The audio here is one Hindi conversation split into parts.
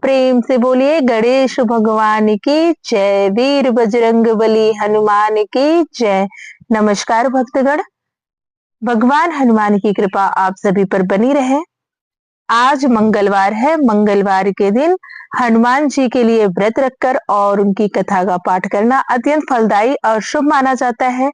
प्रेम से बोलिए गणेश भगवान की जय। वीर बजरंगबली हनुमान की जय। नमस्कार भक्तगण, भगवान हनुमान की कृपा आप सभी पर बनी रहे। आज मंगलवार है। मंगलवार के दिन हनुमान जी के लिए व्रत रखकर और उनकी कथा का पाठ करना अत्यंत फलदायी और शुभ माना जाता है।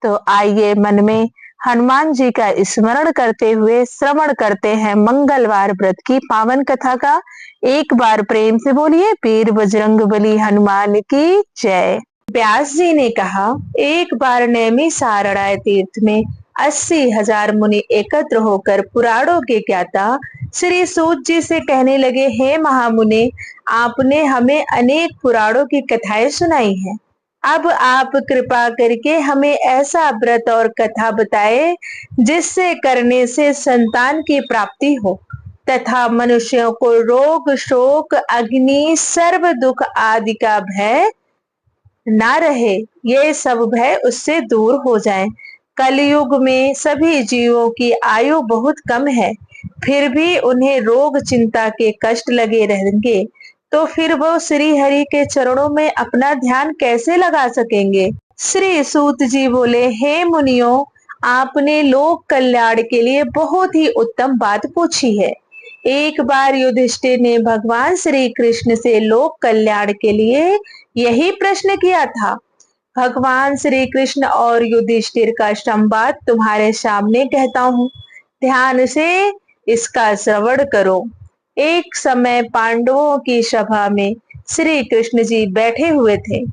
तो आइए मन में हनुमान जी का स्मरण करते हुए श्रवण करते हैं मंगलवार व्रत की पावन कथा का। एक बार प्रेम से बोलिए वीर बजरंगबली हनुमान की जय। व्यास जी ने कहा, एक बार नैमी सारणाय तीर्थ में 80,000 मुनि एकत्र होकर पुराणों के ज्ञाता श्री सूत जी से कहने लगे, हे महामुने, आपने हमें अनेक पुराणों की कथाएं सुनाई हैं। अब आप कृपा करके हमें ऐसा व्रत और कथा बताए जिससे करने से संतान की प्राप्ति हो तथा मनुष्यों को रोग शोक अग्नि सर्व दुख आदि का भय ना रहे, ये सब भय उससे दूर हो जाए। कलयुग में सभी जीवों की आयु बहुत कम है, फिर भी उन्हें रोग चिंता के कष्ट लगे रहेंगे, तो फिर वो श्री हरि के चरणों में अपना ध्यान कैसे लगा सकेंगे। श्री सूत जी बोले, हे मुनियों, आपने लोक कल्याण के लिए बहुत ही उत्तम बात पूछी है। एक बार युधिष्ठिर ने भगवान श्री कृष्ण से लोक कल्याण के लिए यही प्रश्न किया था। भगवान श्री कृष्ण और युधिष्ठिर का संवाद तुम्हारे सामने कहता हूँ, ध्यान से इसका श्रवण करो। एक समय पांडवों की सभा में श्री कृष्ण जी बैठे हुए थे।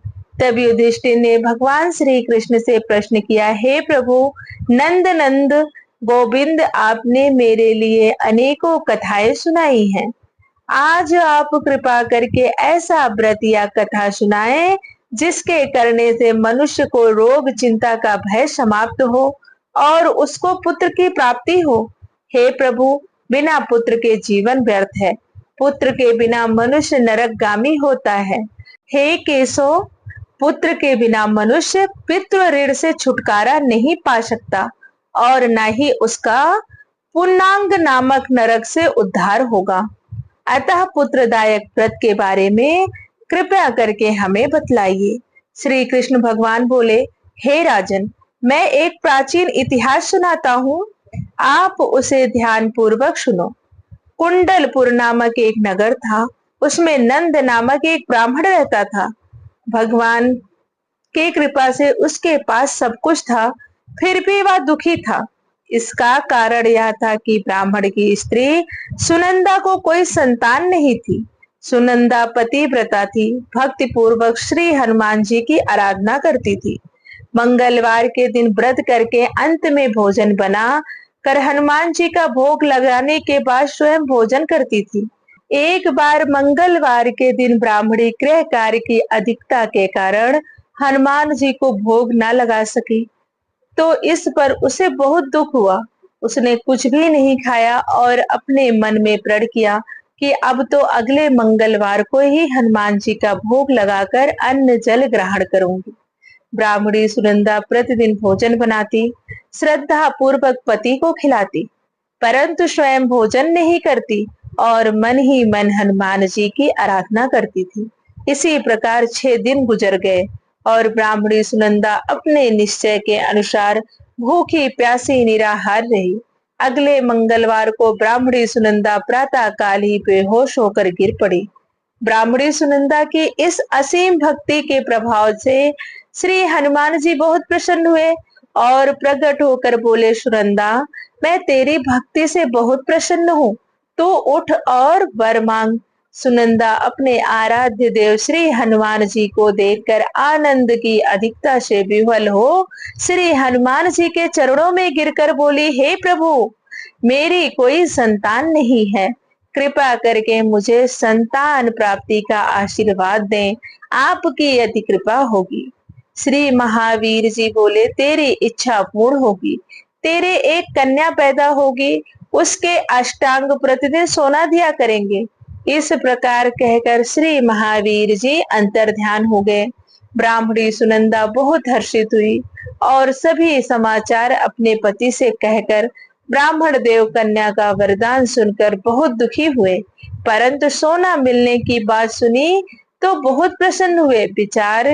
तब युधिष्ठिर ने भगवान श्री कृष्ण से प्रश्न किया, हे प्रभु नंद नंद गोविंद, आपने मेरे लिए अनेकों कथाएं सुनाई हैं। आज आप कृपा करके ऐसा व्रत या कथा सुनाएं जिसके करने से मनुष्य को रोग चिंता का भय समाप्त हो और उसको पुत्र की प्राप्ति हो। हे प्रभु, बिना पुत्र के जीवन व्यर्थ है, पुत्र के बिना मनुष्य नरकगामी होता है। हे केशव, पुत्र के बिना मनुष्य पितृ ऋण से छुटकारा नहीं पा सकता और न ही उसका पुण्यांग नामक नरक से उद्धार होगा। अतः पुत्रदायक व्रत के बारे में कृपया करके हमें बतलाइए। श्री कृष्ण भगवान बोले, हे राजन, मैं एक प्राचीन इतिहास सुनाता हूँ, आप उसे ध्यान पूर्वक सुनो। कुंडलपुर नामक एक नगर था, उसमें नंद नामक एक ब्राह्मण रहता था। भगवान की कृपा से उसके पास सब कुछ था, फिर भी वह दुखी था। इसका कारण यह था कि ब्राह्मण की स्त्री सुनंदा को कोई संतान नहीं थी। सुनंदा पतिव्रता थी, भक्ति पूर्वक श्री हनुमान जी की आराधना करती थी। मंगलवार के दिन व्रत करके अंत में भोजन बना कर हनुमान जी का भोग लगाने के बाद स्वयं भोजन करती थी। एक बार मंगलवार के दिन ब्राह्मणी गृह कार्य की अधिकता के कारण हनुमान जी को भोग न लगा सकी, तो इस पर उसे बहुत दुख हुआ। उसने कुछ भी नहीं खाया और अपने मन में प्रण किया कि अब तो अगले मंगलवार को ही हनुमान जी का भोग लगाकर अन्न जल ग्रहण करूंगी। ब्राह्मणी सुनंदा प्रतिदिन भोजन बनाती, श्रद्धा पूर्वक पति को खिलाती, परंतु स्वयं भोजन नहीं करती और मन ही मन हनुमान जी की आराधना करती थी। इसी प्रकार 6 दिन गुजर गए और ब्राह्मणी सुनंदा अपने निश्चय के अनुसार भूखी प्यासी निराहार रही। अगले मंगलवार को ब्राह्मणी सुनंदा प्रातः काल ही बेहोश होकर गिर पड़ी। ब्राह्मणी सुनंदा की इस असीम भक्ति के प्रभाव से श्री हनुमान जी बहुत प्रसन्न हुए और प्रकट होकर बोले, सुनंदा, मैं तेरी भक्ति से बहुत प्रसन्न हूँ, तू उठ और वर मांग। सुनंदा अपने आराध्य देव श्री हनुमान जी को देखकर आनंद की अधिकता से विह्वल हो श्री हनुमान जी के चरणों में गिरकर बोली, हे प्रभु, मेरी कोई संतान नहीं है, कृपा करके मुझे संतान प्राप्ति का आशीर्वाद दें, आपकी यदि कृपा होगी। श्री महावीर जी बोले, तेरी इच्छा पूर्ण होगी, तेरे एक कन्या पैदा होगी, उसके अष्टांग प्रतिदिन सोना दिया करेंगे। इस प्रकार कहकर श्री महावीर जी अंतर ध्यान हो गए। ब्राह्मणी सुनंदा बहुत हर्षित हुई और सभी समाचार अपने पति से कहकर ब्राह्मण देव कन्या का वरदान सुनकर बहुत दुखी हुए। परंतु सोना मिलने की बात सुनी तो बहुत प्रसन्न हुए। विचार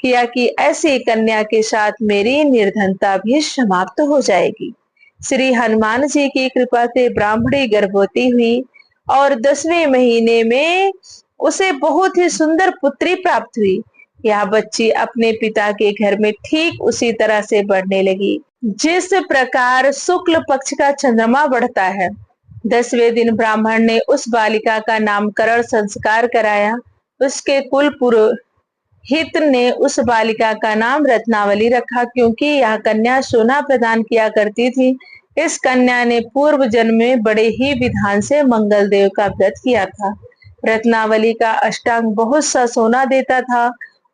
किया कि ऐसी कन्या के साथ मेरी निर्धनता भी समाप्त हो जाएगी। श्री हनुमान जी की कृपा से ब्राह्मणी गर्भवती हुई और 10वें महीने में उसे बहुत ही सुंदर पुत्री प्राप्त हुई। यह बच्ची अपने पिता के घर में ठीक उसी तरह से बढ़ने लगी जिस प्रकार शुक्ल पक्ष का चंद्रमा बढ़ता है। 10वें दिन ब्राह्मण ने उस बालिका का नामकरण संस्कार कराया। उसके कुल पुरोहित ने उस बालिका का नाम रत्नावली रखा, क्योंकि यह कन्या सोना प्रदान किया करती थी। इस कन्या ने पूर्व जन्म में बड़े ही विधान से मंगल देव का व्रत किया था। रत्नावली का अष्टांग बहुत सा सोना देता था।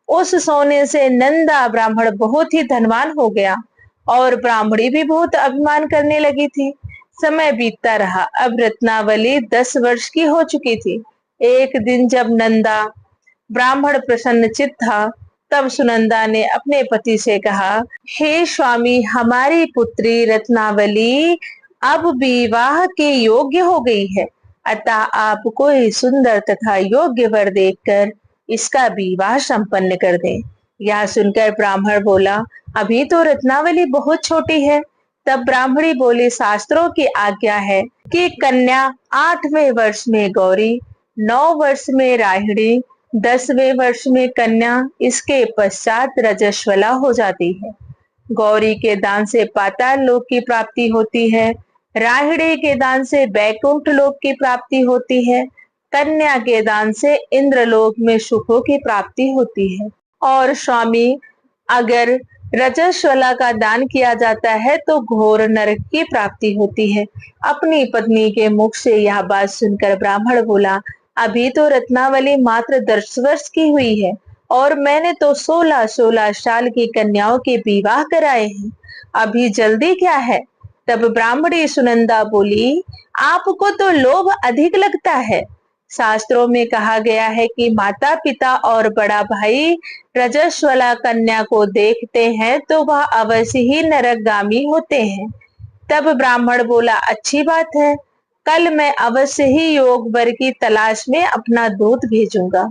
उस सोने से नंदा ब्राह्मण बहुत ही धनवान हो गया और ब्राह्मणी भी बहुत अभिमान करने लगी थी। समय बीतता रहा। अब रत्नावली 10 वर्ष की हो चुकी थी। एक दिन जब नंदा ब्राह्मण प्रसन्नचित्त था, तब सुनंदा ने अपने पति से कहा, हे स्वामी, हमारी पुत्री रत्नावली अब विवाह के योग्य हो गई है, अतः आप कोई सुंदर तथा योग्य वर देखकर इसका विवाह संपन्न कर दें। यह सुनकर ब्राह्मण बोला, अभी तो रत्नावली बहुत छोटी है। तब ब्राह्मणी बोली, शास्त्रों की आज्ञा है कि कन्या 8वें वर्ष में गौरी, 9 वर्ष में राहिणी, 10वें वर्ष में कन्या, इसके पश्चात रजस्वला हो जाती है। गौरी के दान से पाताल लोक की प्राप्ति होती है, राहिणी के दान से बैकुंठ लोक की प्राप्ति होती है, कन्या के दान से इंद्रलोक में सुखों की प्राप्ति होती है। और स्वामी, अगर रजस्वला का दान किया जाता है तो घोर नरक की प्राप्ति होती है। अपनी पत्नी के मुख से यह बात सुनकर ब्राह्मण बोला, अभी तो रत्नावली मात्र 10 वर्ष की हुई है और मैंने तो 16-16 साल की कन्याओं के विवाह कराए हैं, अभी जल्दी क्या है। तब ब्राह्मणी सुनंदा बोली, आपको तो लोभ अधिक लगता है। शास्त्रों में कहा गया है कि माता पिता और बड़ा भाई रजस्वला कन्या को देखते हैं तो वह अवश्य ही नरकगामी होते हैं। तब ब्राह्मण बोला, अच्छी बात है, कल मैं अवश्य ही योग वर की तलाश में अपना दूत भेजूंगा।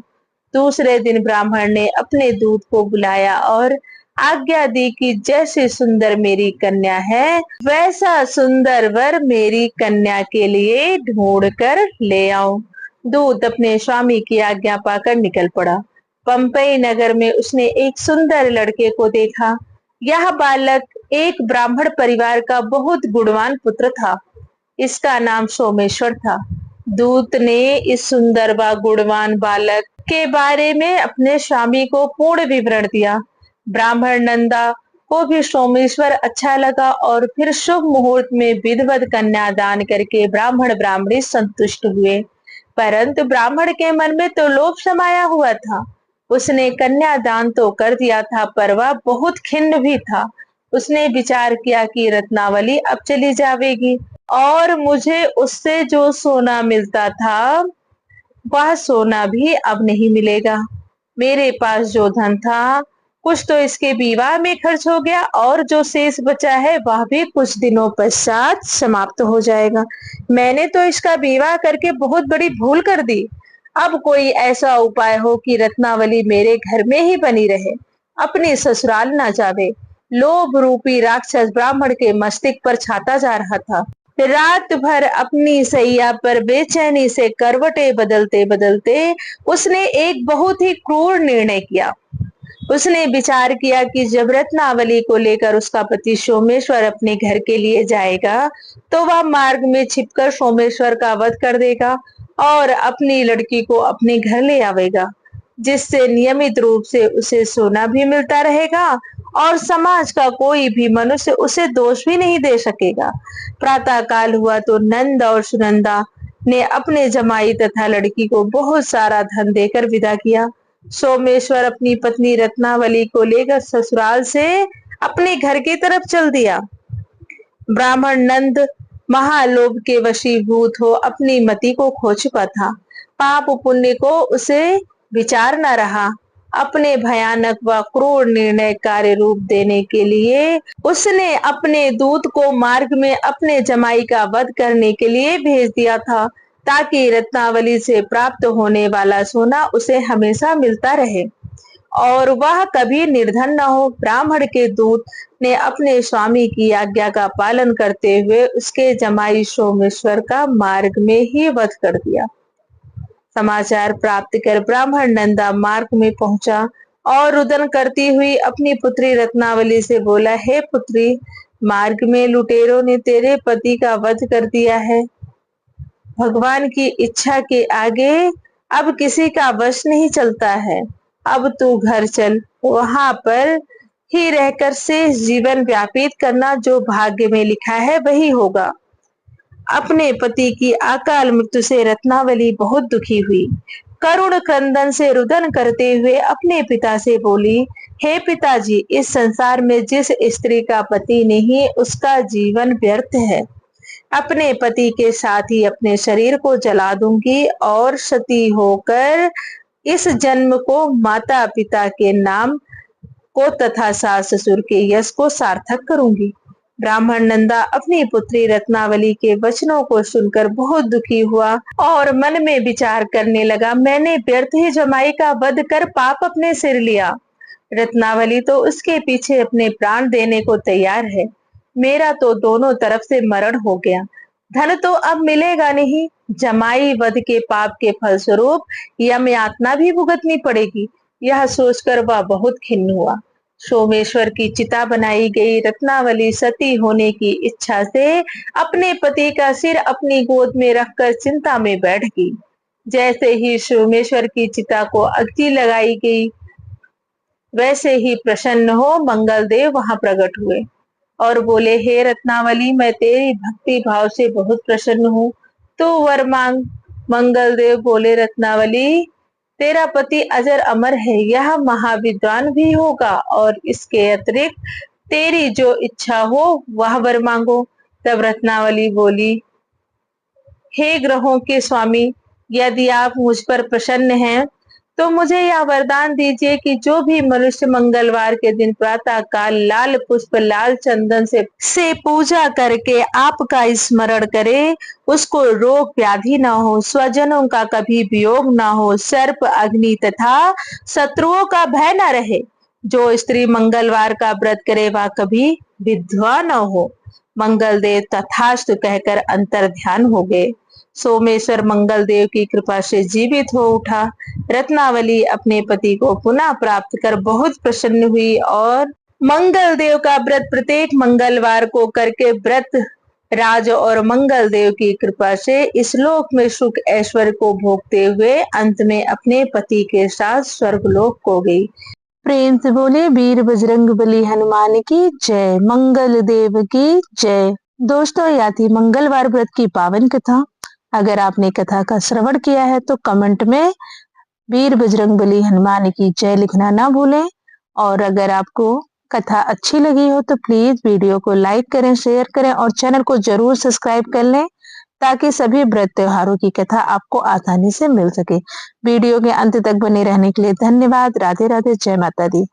दूसरे दिन ब्राह्मण ने अपने दूत को बुलाया और आज्ञा दी कि जैसे सुंदर मेरी कन्या है, वैसा सुंदर वर मेरी कन्या के लिए ढूंढ कर ले आओ। दूत अपने स्वामी की आज्ञा पाकर निकल पड़ा। पंपई नगर में उसने एक सुंदर लड़के को देखा। यह बालक एक ब्राह्मण परिवार का बहुत गुणवान पुत्र था। इसका नाम सोमेश्वर था। दूत ने इस सुंदर व गुणवान बालक के बारे में अपने स्वामी को पूर्ण विवरण दिया। ब्राह्मण नंदा को भी सोमेश्वर अच्छा लगा और फिर शुभ मुहूर्त में विधिवत कन्या दान करके ब्राह्मण ब्राह्मणी संतुष्ट हुए। परंतु ब्राह्मण के मन में तो लोभ समाया हुआ था। उसने कन्या दान तो कर दिया था, पर वह बहुत खिन्न भी था। उसने विचार किया कि रत्नावली अब चली जाएगी और मुझे उससे जो सोना मिलता था वह सोना भी अब नहीं मिलेगा। मेरे पास जो धन था कुछ तो इसके विवाह में खर्च हो गया और जो शेष बचा है वह भी कुछ दिनों पश्चात समाप्त हो जाएगा। मैंने तो इसका विवाह करके बहुत बड़ी भूल कर दी। अब कोई ऐसा उपाय हो कि रत्नावली मेरे घर में ही बनी रहे, अपने ससुराल ना जावे। लोभ रूपी राक्षस ब्राह्मण के मस्तिष्क पर छाता जा रहा था। रात भर अपनी सैया पर बेचैनी से करवटे बदलते बदलते उसने एक बहुत ही क्रूर निर्णय किया। उसने विचार किया कि जब रत्नावली को लेकर उसका पति सोमेश्वर अपने घर के लिए जाएगा तो वह मार्ग में छिपकर सोमेश्वर का वध कर देगा और अपनी लड़की को अपने घर ले आवेगा, जिससे नियमित रूप से उसे सोना भी मिलता रहेगा और समाज का कोई भी मनुष्य उसे दोष भी नहीं दे सकेगा। प्रातः काल हुआ तो नंद और सुनंदा ने अपने जमाई तथा लड़की को बहुत सारा धन देकर विदा किया। सोमेश्वर अपनी पत्नी रत्नावली को लेकर ससुराल से अपने घर की तरफ चल दिया। ब्राह्मण नंद महालोभ के वशीभूत हो अपनी मति को खो चुका था। पाप पुण्य को उसे विचार न रहा। अपने भयानक व क्रूर निर्णय कार्य रूप देने के लिए उसने अपने दूत को मार्ग में अपने जमाई का वध करने के लिए भेज दिया था। ताकि रत्नावली से प्राप्त होने वाला सोना उसे हमेशा मिलता रहे और वह कभी निर्धन न हो। ब्राह्मण के दूत ने अपने स्वामी की आज्ञा का पालन करते हुए उसके जमाई सोमेश्वर का मार्ग में ही वध कर दिया। समाचार प्राप्त कर ब्राह्मण नंदा मार्ग में पहुंचा और रुदन करती हुई अपनी पुत्री रत्नावली से बोला, हे पुत्री, मार्ग में लुटेरों ने तेरे पति का वध कर दिया है। भगवान की इच्छा के आगे अब किसी का वश नहीं चलता है। अब तू घर चल, वहां पर ही रहकर शेष जीवन व्यतीत करना, जो भाग्य में लिखा है वही होगा। अपने पति की अकाल मृत्यु से रत्नावली बहुत दुखी हुई। करुण क्रंदन से रुदन करते हुए अपने पिता से बोली, हे पिताजी, इस संसार में जिस स्त्री का पति नहीं उसका जीवन व्यर्थ है। अपने पति के साथ ही अपने शरीर को जला दूंगी और सती होकर इस जन्म को माता पिता के नाम को तथा सास ससुर के यश को सार्थक करूंगी। ब्राह्मण नंदा अपनी पुत्री रत्नावली के वचनों को सुनकर बहुत दुखी हुआ और मन में विचार करने लगा, मैंने व्यर्थ ही जमाई का वध कर पाप अपने सिर लिया। रत्नावली तो उसके पीछे अपने प्राण देने को तैयार है। मेरा तो दोनों तरफ से मरण हो गया। धन तो अब मिलेगा नहीं। जमाई वध के पाप के फलस्वरूप यम यातना भी भुगतनी पड़ेगी। यह सोचकर वह बहुत खिन्न हुआ। सोमेश्वर की चिता बनाई गई। रत्नावली सती होने की इच्छा से अपने पति का सिर अपनी गोद में रखकर चिंता में बैठ गई। जैसे ही सोमेश्वर की चिता को अग्नि लगाई गई, वैसे ही प्रसन्न हो मंगलदेव वहां प्रकट हुए और बोले, हे रत्नावली, मैं तेरी भक्ति भाव से बहुत प्रसन्न हूँ, तो वर मांग। मंगलदेव बोले, रत्नावली, तेरा पति अजर अमर है, यह महाविद्वान भी होगा और इसके अतिरिक्त तेरी जो इच्छा हो वह वर मांगो। तब रत्नावली बोली, हे ग्रहों के स्वामी, यदि आप मुझ पर प्रसन्न हैं तो मुझे यह वरदान दीजिए कि जो भी मनुष्य मंगलवार के दिन प्रातः काल लाल पुष्प लाल चंदन से पूजा करके आपका स्मरण करे, उसको रोग व्याधि ना हो, स्वजनों का कभी वियोग ना हो, सर्प अग्नि तथा शत्रुओं का भय न रहे। जो स्त्री मंगलवार का व्रत करे वह कभी विधवा न हो। मंगलदेव तथास्तु कहकर अंतर ध्यान हो गए। सोमेश्वर मंगलदेव की कृपा से जीवित हो उठा। रत्नावली अपने पति को पुनः प्राप्त कर बहुत प्रसन्न हुई और मंगलदेव का व्रत प्रत्येक मंगलवार को करके व्रत राज और मंगलदेव की कृपा से इस लोक में सुख ऐश्वर्य को भोगते हुए अंत में अपने पति के साथ स्वर्गलोक को गई। प्रेम से बोले वीर बजरंग बली हनुमान की जय, मंगल देव की जय। दोस्तों, यह थी मंगलवार व्रत की पावन कथा। अगर आपने कथा का श्रवण किया है तो कमेंट में वीर बजरंग बली हनुमान की जय लिखना ना भूलें। और अगर आपको कथा अच्छी लगी हो तो प्लीज वीडियो को लाइक करें, शेयर करें और चैनल को जरूर सब्सक्राइब कर लें ताकि सभी व्रत त्योहारों की कथा आपको आसानी से मिल सके। वीडियो के अंत तक बने रहने के लिए धन्यवाद। राधे राधे, जय माता दी।